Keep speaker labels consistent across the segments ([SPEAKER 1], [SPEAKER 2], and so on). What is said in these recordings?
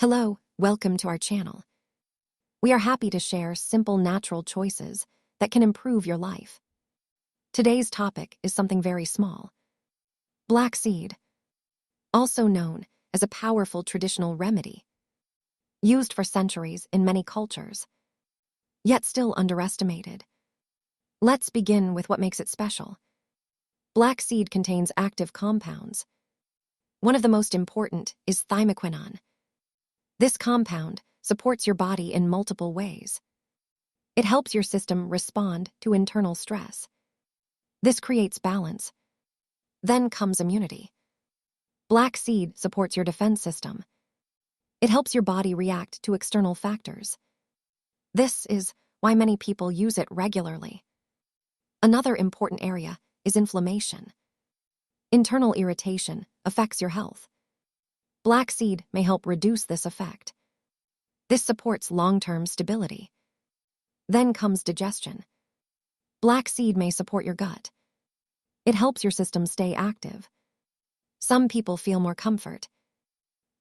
[SPEAKER 1] Hello, welcome to our channel. We are happy to share simple natural choices that can improve your life. Today's topic is something very small. Black seed, also known as a powerful traditional remedy, used for centuries in many cultures, yet still underestimated. Let's begin with what makes it special. Black seed contains active compounds. One of the most important is thymoquinone. This compound supports your body in multiple ways. It helps your system respond to internal stress. This creates balance. Then comes immunity. Black seed supports your defense system. It helps your body react to external factors. This is why many people use it regularly. Another important area is inflammation. Internal irritation affects your health. Black seed may help reduce this effect. This supports long-term stability. Then comes digestion. Black seed may support your gut. It helps your system stay active. Some people feel more comfort.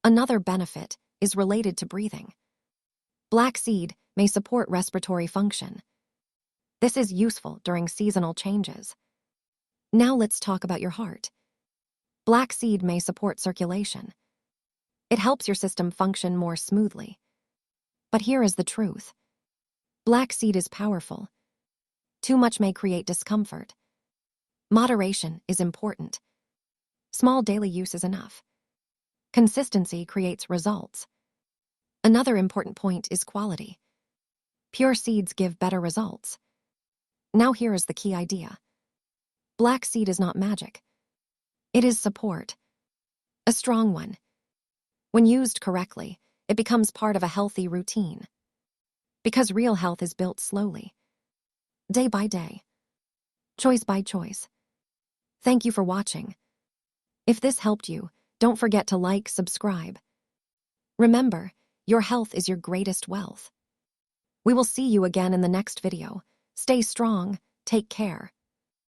[SPEAKER 1] Another benefit is related to breathing. Black seed may support respiratory function. This is useful during seasonal changes. Now let's talk about your heart. Black seed may support circulation. It helps your system function more smoothly. But here is the truth. Black seed is powerful. Too much may create discomfort. Moderation is important. Small daily use is enough. Consistency creates results. Another important point is quality. Pure seeds give better results. Now here is the key idea. Black seed is not magic. It is support. A strong one. When used correctly, it becomes part of a healthy routine. Because real health is built slowly. Day by day. Choice by choice. Thank you for watching. If this helped you, don't forget to like, subscribe. Remember, your health is your greatest wealth. We will see you again in the next video. Stay strong, take care.